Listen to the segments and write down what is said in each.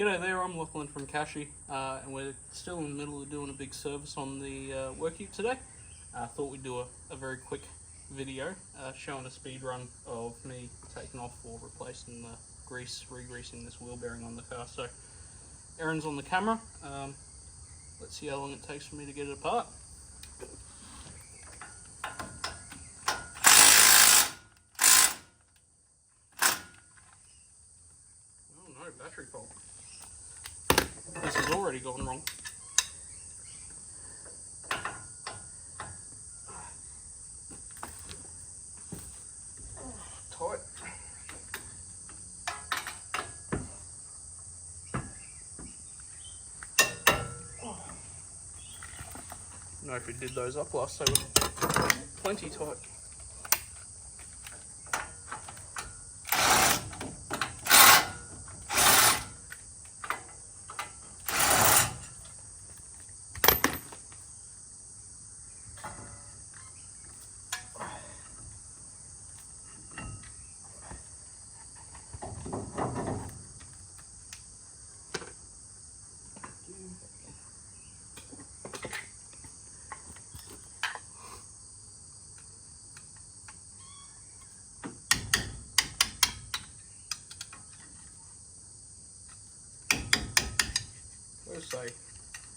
G'day there, I'm Lachlan from Kashy, and we're still in the middle of doing a big service on the work ute today. I thought we'd do a very quick video showing a speed run of me taking off or replacing the grease, re-greasing this wheel bearing on the car. So Aaron's on the camera. Let's see how long it takes for me to get it apart. Oh no, battery fault. This has already gone wrong. Tight. I don't know if we did those up last, they were plenty tight. Say,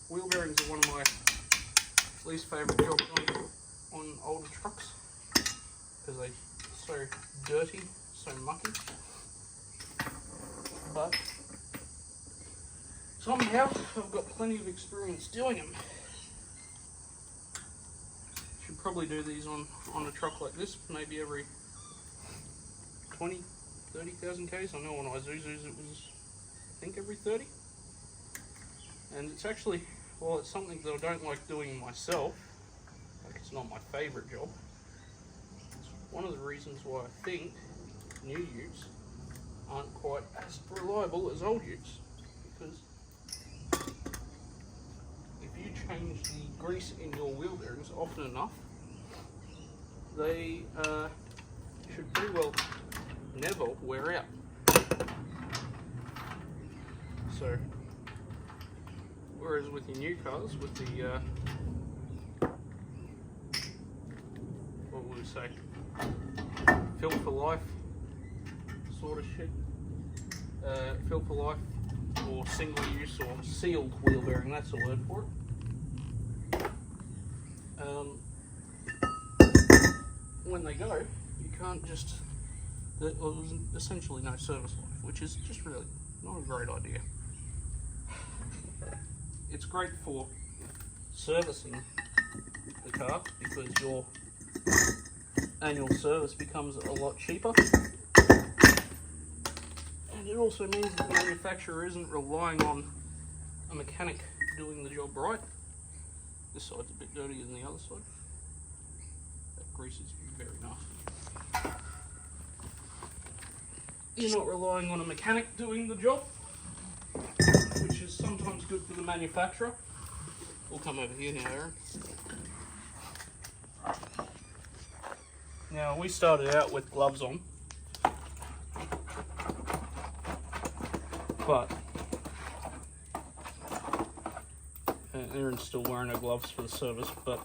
wheel bearings are one of my least favourite jobs on older trucks because they're so dirty, so mucky. But somehow I've got plenty of experience doing them. Should probably do these on a truck like this, maybe every 20-30,000 k's. I know on Isuzu's it was, I think, every 30. And it's actually, well, it's something that I don't like doing myself. Like, it's not my favourite job. It's one of the reasons why I think new utes aren't quite as reliable as old utes. Because if you change the grease in your wheel bearings often enough, they should pretty well never wear out. So, whereas with your new cars, with the, what would we say, fill for life sort of shit, fill for life or single use or sealed wheel bearing, that's the word for it. When they go, you can't just, there's essentially no service life, which is just really not a great idea. It's great for servicing the car because your annual service becomes a lot cheaper, and it also means that the manufacturer isn't relying on a mechanic doing the job right. This side's a bit dirtier than the other side. That grease is very nasty. You're not relying on a mechanic doing the job, which is sometimes good for the manufacturer. We'll come over here now, Aaron. Now, we started out with gloves on, but Aaron's still wearing her gloves for the service, but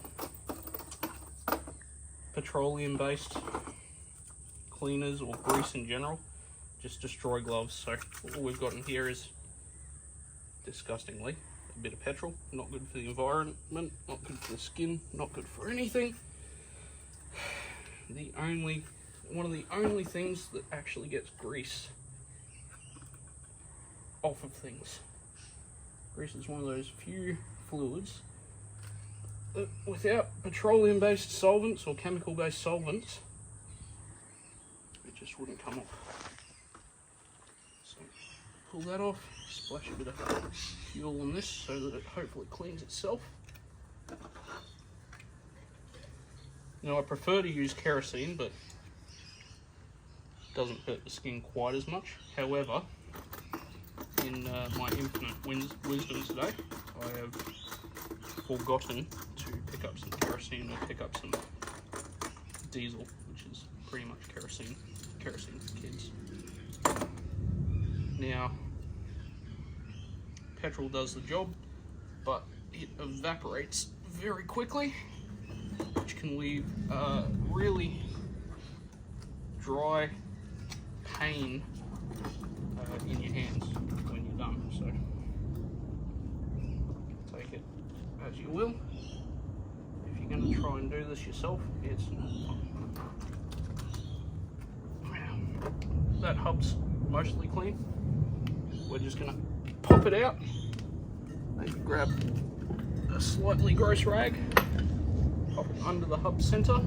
petroleum-based cleaners or grease in general just destroy gloves. So all we've got in here is, disgustingly, a bit of petrol. Not good for the environment, not good for the skin, not good for anything. One of the only things that actually gets grease off of things. Grease is one of those few fluids that without petroleum-based solvents or chemical-based solvents, it just wouldn't come off. So pull that off, splash a bit of fuel on this so that it hopefully cleans itself. Now, I prefer to use kerosene, but it doesn't hurt the skin quite as much. However, in my infinite wisdom today, I have forgotten to pick up some kerosene or pick up some diesel, which is pretty much kerosene for kids. Now, petrol does the job, but it evaporates very quickly, which can leave really dry pain in your hands when you're done. So take it as you will. If you're going to try and do this yourself, it's not fun. Now, that hub's mostly clean. We're just going to pop it out. Maybe grab a slightly gross rag, pop it under the hub center,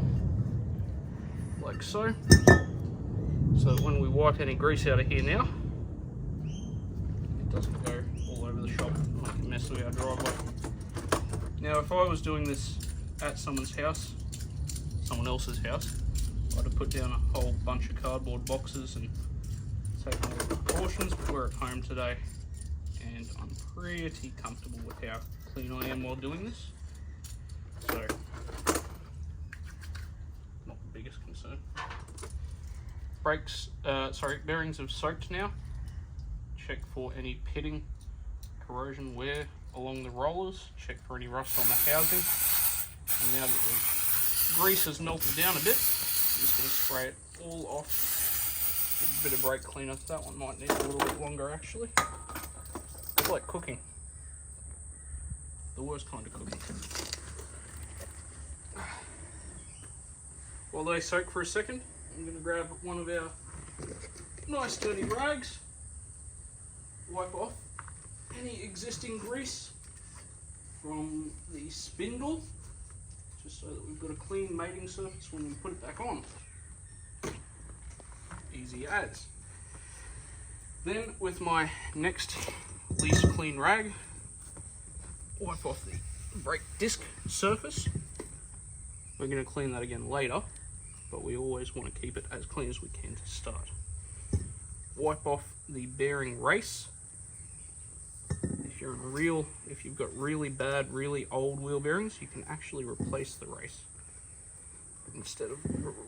like so. So that when we wipe any grease out of here now, it doesn't go all over the shop and make a mess of our driveway. Now, if I was doing this at someone's house, someone else's house, I'd have put down a whole bunch of cardboard boxes and taken all the precautions, but we're at home today and I'm pretty comfortable with how clean I am while doing this. So, not the biggest concern. Bearings have soaked now. Check for any pitting, corrosion, wear along the rollers. Check for any rust on the housing. And now that the grease has melted down a bit, I'm just going to spray it all off with a bit of brake cleaner. That one might need a little bit longer actually. It's like cooking. The worst kind of cooking. While they soak for a second, I'm going to grab one of our nice dirty rags, wipe off any existing grease from the spindle, just so that we've got a clean mating surface when we put it back on. Easy as. Then with my next least clean rag, wipe off the brake disc surface. We're going to clean that again later, but we always want to keep it as clean as we can to start. Wipe off the bearing race. If you've got really bad, really old wheel bearings, you can actually replace the race. Instead of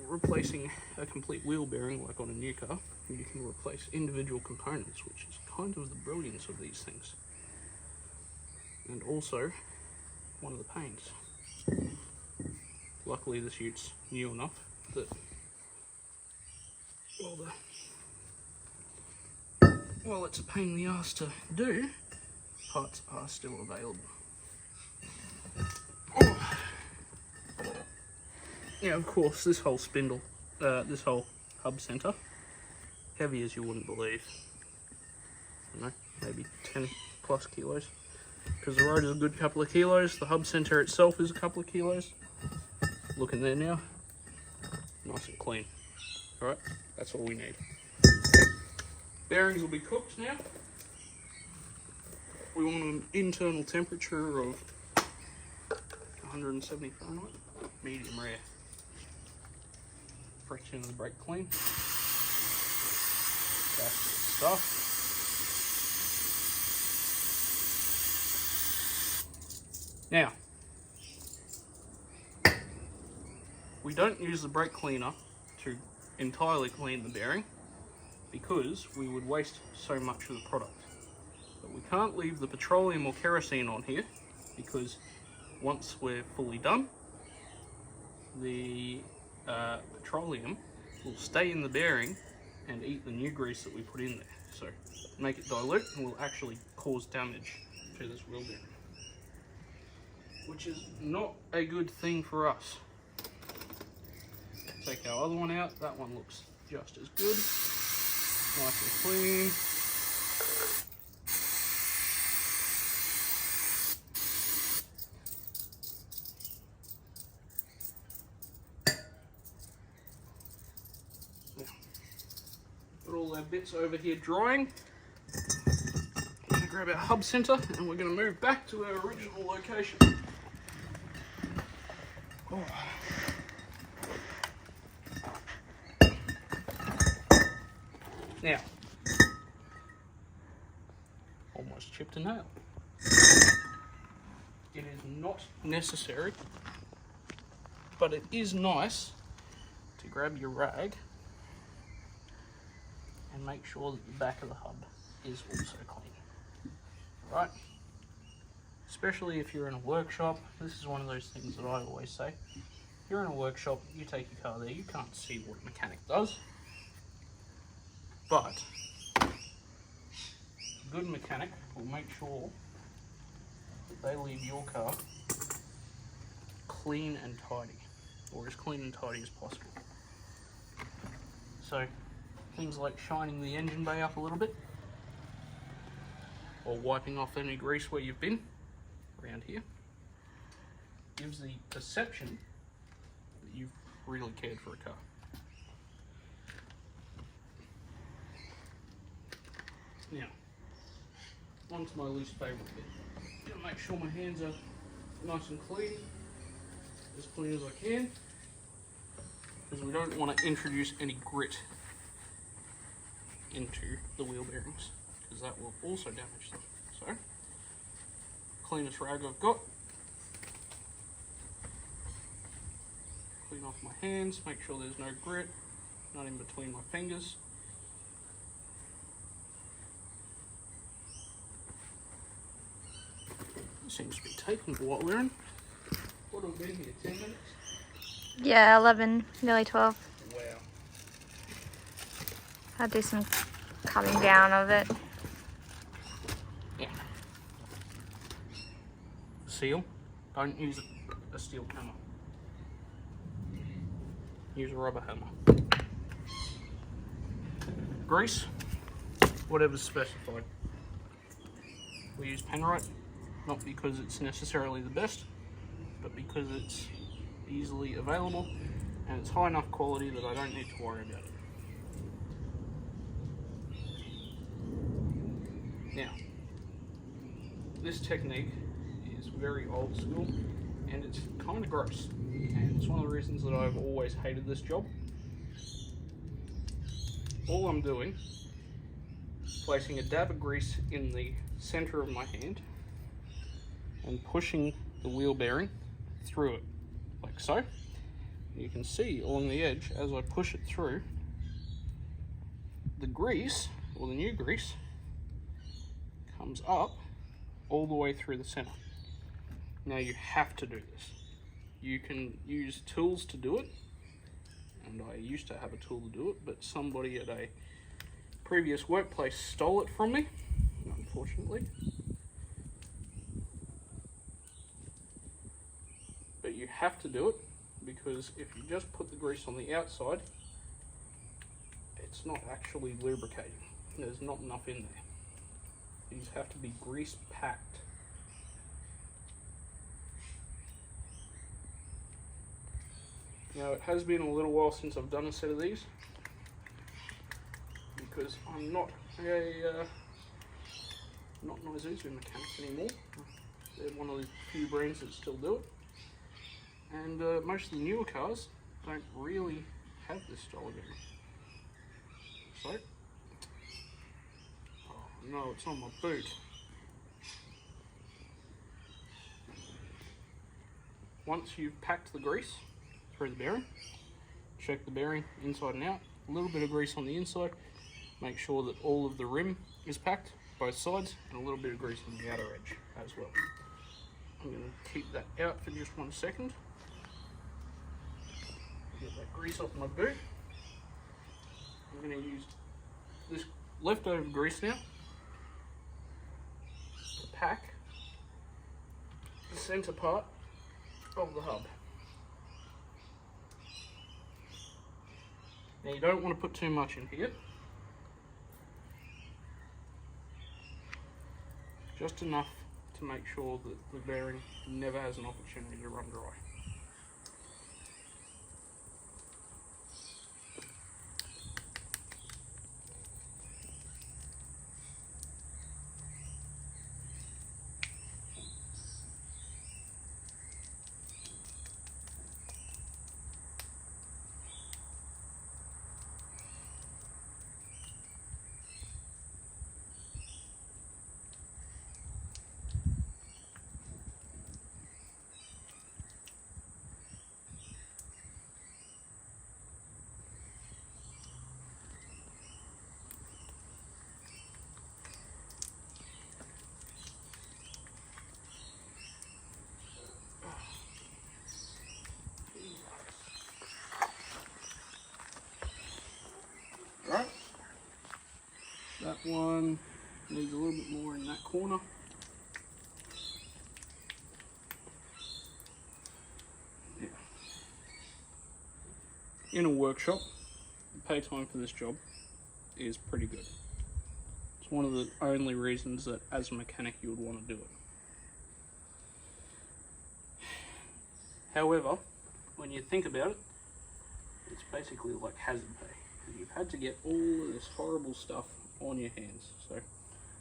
replacing a complete wheel bearing like on a new car, you can replace individual components, which is kind of the brilliance of these things. And also, one of the pains. Luckily this ute's new enough that while it's a pain in the ass to do, parts are still available. Oh. Now of course this whole spindle, this whole hub center, heavy as you wouldn't believe. I don't know, maybe 10 plus kilos. Because the rotor is a good couple of kilos, the hub center itself is a couple of kilos. Look in there now, nice and clean. Alright, that's all we need. Bearings will be cooked now. We want an internal temperature of 170 Fahrenheit, medium rare. Friction of the brake clean. That's the stuff. Now, we don't use the brake cleaner to entirely clean the bearing because we would waste so much of the product. But we can't leave the petroleum or kerosene on here because once we're fully done, the petroleum will stay in the bearing and eat the new grease that we put in there. So make it dilute and will actually cause damage to this wheel bearing, which is not a good thing for us. Take our other one out. That one looks just as good. Nice and clean. Now, got all our bits over here drying. We're going to grab our hub center and we're going to move back to our original location. Oh. Now, almost chipped a nail. It is not necessary, but it is nice to grab your rag and make sure that the back of the hub is also clean. right? Especially if you're in a workshop. This is one of those things that I always say. If you're in a workshop, you take your car there, you can't see what a mechanic does. But a good mechanic will make sure that they leave your car clean and tidy, or as clean and tidy as possible. So things like shining the engine bay up a little bit, or wiping off any grease where you've been around here, gives the perception that you've really cared for a car. Now, on to my least favourite bit. I'm going to make sure my hands are nice and clean as I can, because we don't want to introduce any grit into the wheel bearings, because that will also damage them. So, cleanest rag I've got. Clean off my hands, make sure there's no grit, not in between my fingers. It seems to be taking a while, Lauren. What have we been here, 10 minutes? Yeah, 11, nearly 12. Wow. I'll do some cutting down of it. Yeah. Seal. Don't use a steel hammer. Use a rubber hammer. Grease, whatever's specified. We use Penrite, not because it's necessarily the best, but because it's easily available and it's high enough quality that I don't need to worry about it. Now, this technique is very old school and it's kind of gross, and it's one of the reasons that I've always hated this job. All I'm doing is placing a dab of grease in the center of my hand and pushing the wheel bearing through it, like so. You can see along the edge, as I push it through, the grease, or the new grease, comes up all the way through the center. Now you have to do this. You can use tools to do it, and I used to have a tool to do it, but somebody at a previous workplace stole it from me, unfortunately. But you have to do it, because if you just put the grease on the outside, it's not actually lubricating. There's not enough in there. These have to be grease packed. Now, it has been a little while since I've done a set of these, because I'm not a not an Isuzu mechanic anymore. They're one of the few brands that still do it, and most of the newer cars don't really have this style of bearing. So, oh no, it's on my boot. Once you've packed the grease through the bearing, check the bearing inside and out. A little bit of grease on the inside. Make sure that all of the rim is packed, both sides, and a little bit of grease on the outer edge as well. I'm going to keep that out for just 1 second. Get that grease off my boot. I'm going to use this leftover grease now to pack the center part of the hub. Now, you don't want to put too much in here. Just enough to make sure that the bearing never has an opportunity to run dry. one needs a little bit more in that corner. Yeah. In a workshop, the pay time for this job is pretty good. It's one of the only reasons that as a mechanic you would want to do it. However, when you think about it, it's basically like hazard pay. You've had to get all of this horrible stuff on your hands. So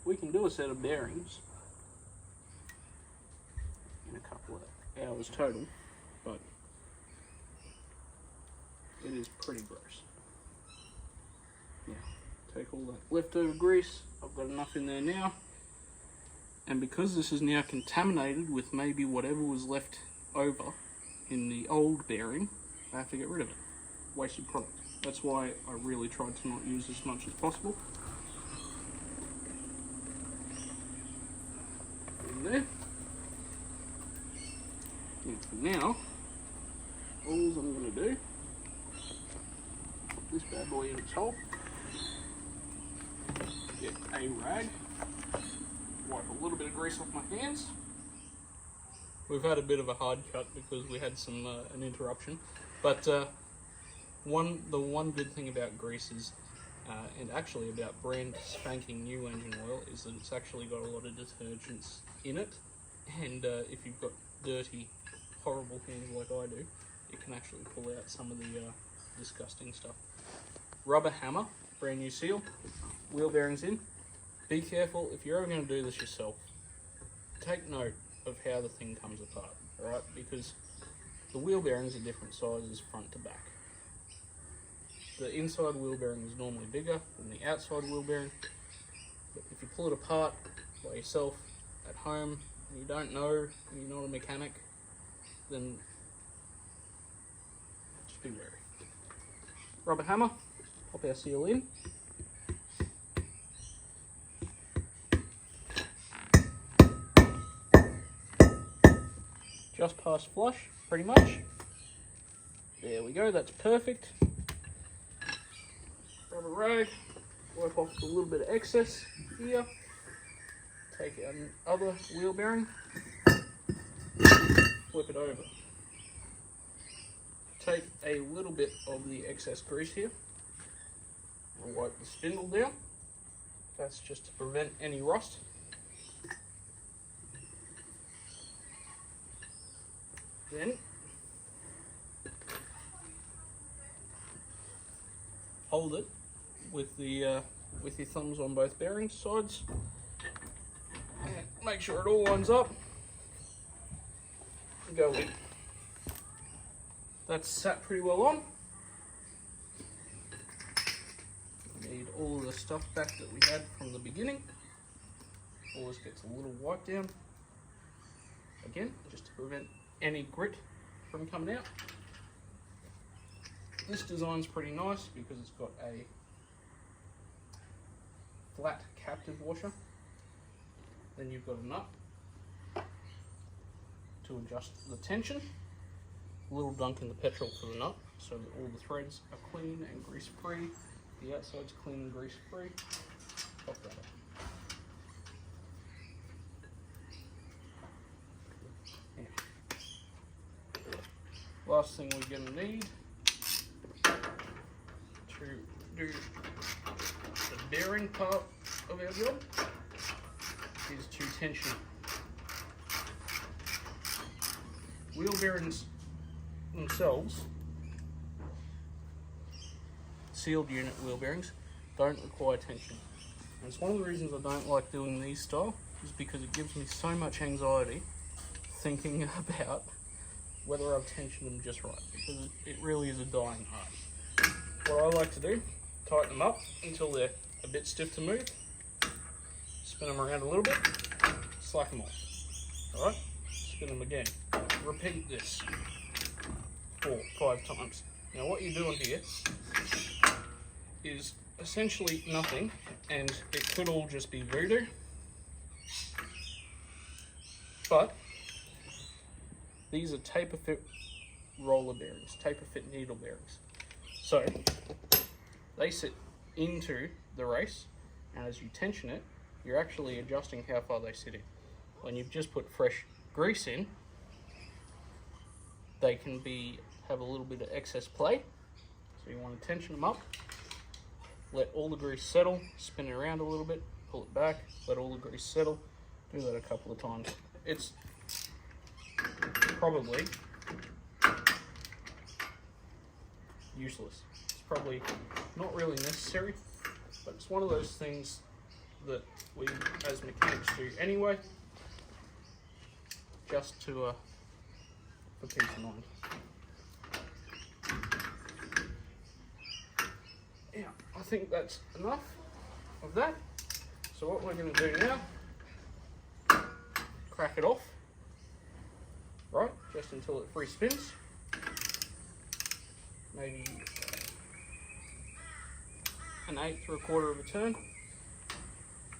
we can do a set of bearings in a couple of hours total, but it is pretty gross. Now, take all that leftover grease. I've got enough in there now. And because this is now contaminated with maybe whatever was left over in the old bearing, I have to get rid of it. Wasted product. That's why I really tried to not use as much as possible. In there. And for now, all I'm going to do, put this bad boy in its hole, get a rag, wipe a little bit of grease off my hands. We've had a bit of a hard cut because we had an interruption, but the one good thing about grease is, and actually about brand spanking new engine oil, is that it's actually got a lot of detergents in it, and if you've got dirty, horrible hands like I do, it can actually pull out some of the disgusting stuff. Rubber hammer, brand new seal, wheel bearings in. Be careful if you're ever going to do this yourself. Take note of how the thing comes apart, alright? Because the wheel bearings are different sizes front to back. The inside wheel bearing is normally bigger than the outside wheel bearing. But if you pull it apart by yourself at home and you don't know, and you're not a mechanic, then just be wary. Rubber hammer, pop our seal in. Just past flush, pretty much. There we go, that's perfect. Grab a rag, wipe off a little bit of excess here. Take another wheel bearing, flip it over. Take a little bit of the excess grease here and wipe the spindle down. That's just to prevent any rust. Then hold it with your thumbs on both bearing sides and make sure it all lines up and go in. That's sat pretty well on. Need all of the stuff back that we had from the beginning. All this gets a little wiped down again, just to prevent any grit from coming out. This design's pretty nice because it's got a flat captive washer. Then you've got a nut to adjust the tension. A little dunk in the petrol for the nut so that all the threads are clean and grease free. The outside's clean and grease free. Pop that up. Last thing we're going to need to do the bearing part of our job is to tension wheel bearings themselves. Sealed unit wheel bearings don't require tension. And it's one of the reasons I don't like doing these style, is because it gives me so much anxiety thinking about whether I've tensioned them just right, because it really is a dying art. What I like to do, tighten them up until they're a bit stiff to move, spin them around a little bit, slack them off. Alright, spin them again. Repeat this 4 or 5 times. Now what you're doing here is essentially nothing, and it could all just be voodoo, but these are taper fit roller bearings, taper fit needle bearings. So they sit into the race And as you tension it, you're actually adjusting how far they sit in. When you've just put fresh grease in, they can have a little bit of excess play. So you want to tension them up, let all the grease settle, spin it around a little bit, pull it back, let all the grease settle. Do that a couple of times. It's probably useless. It's probably not really necessary, but it's one of those things that we as mechanics do anyway, just to for peace of mind. Yeah, I think that's enough of that. So what we're going to do now, crack it off, right, just until it free spins. Maybe an eighth or a quarter of a turn.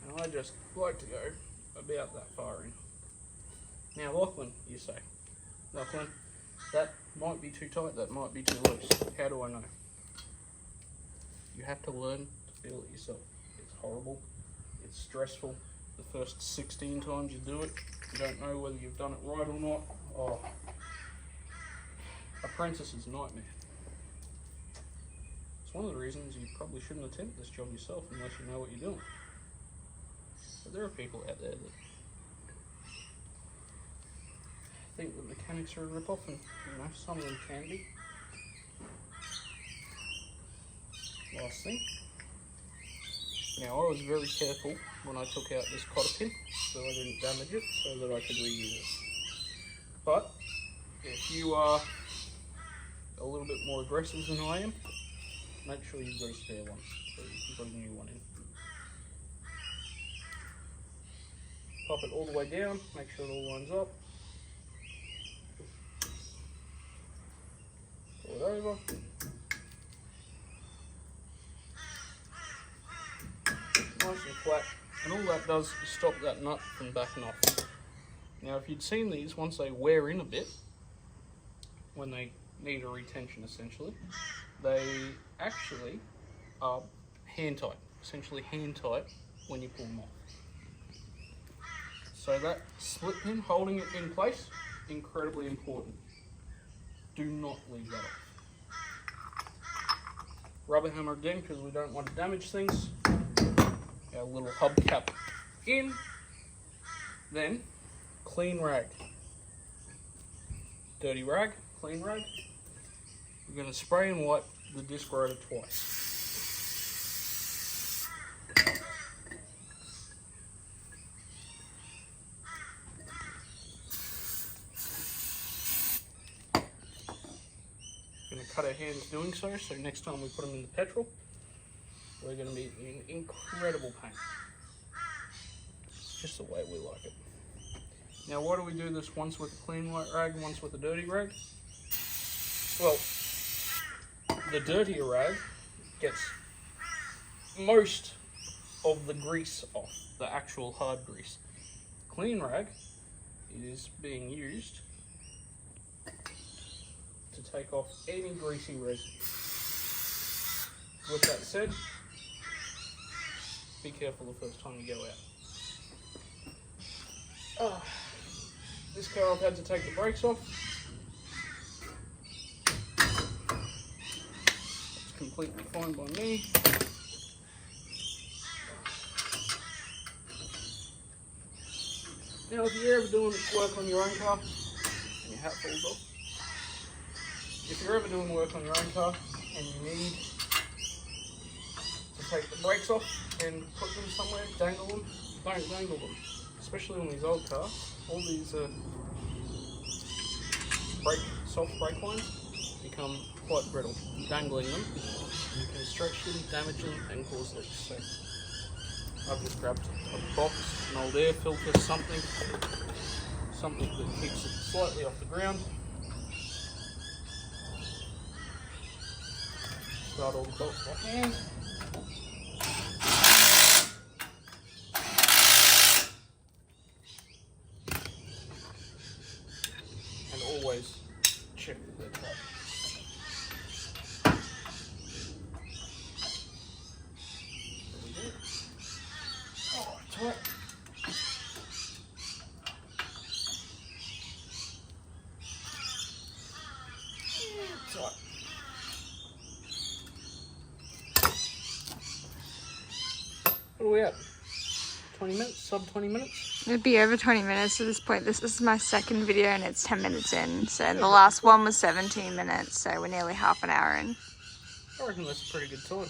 And I just like to go about that far in. Now Lachlan, you say, Lachlan, that might be too tight, that might be too loose. How do I know? You have to learn to feel it yourself. It's horrible, it's stressful. The first 16 times you do it, you don't know whether you've done it right or not. Oh, apprentice's nightmare. It's one of the reasons you probably shouldn't attempt this job yourself unless you know what you're doing. But there are people out there that think that mechanics are a rip-off, and some of them can be. Last thing. Now I was very careful when I took out this cotter pin so I didn't damage it, so that I could reuse it. But if you are a little bit more aggressive than I am, make sure you've got a spare one, so you can put a new one in. Pop it all the way down, make sure it all lines up. Pull it over. Nice and flat, and all that does is stop that nut from backing off. Now if you'd seen these, once they wear in a bit, when they need a retention essentially, they actually are hand tight, essentially hand tight when you pull them off. So that split pin holding it in place, incredibly important. Do not leave that off. Rubber hammer again because we don't want to damage things. Our little hubcap in, then clean rag, dirty rag, clean rag. We're going to spray and wipe the disc rotor twice. We're going to cut our hands doing so next time we put them in the petrol, we're going to be in incredible pain. It's just the way we like it. Now why do we do this once with a clean white rag, once with a dirty rag? Well, the dirtier rag gets most of the grease off, the actual hard grease. Clean rag is being used to take off any greasy residue. With that said, be careful the first time you go out. This car I've had to take the brakes off. It's completely fine by me. Now if you're ever doing work on your own car and your hat falls off, if you're ever doing work on your own car and you need to take the brakes off and put them somewhere, dangle them, don't dangle them. Especially on these old cars, all these soft brake lines become quite brittle. Dangling them, you can stretch them, damage them, and cause leaks. So I've just grabbed a box, an old air filter, something that keeps it slightly off the ground. Start all the bolts by hand. Always check that they're tight. There we go. What are we at? 20 minutes? Sub 20 minutes? It'd be over 20 minutes at this point. This is my second video and it's 10 minutes in. So the last one was 17 minutes, so we're nearly half an hour in. I reckon that's a pretty good time.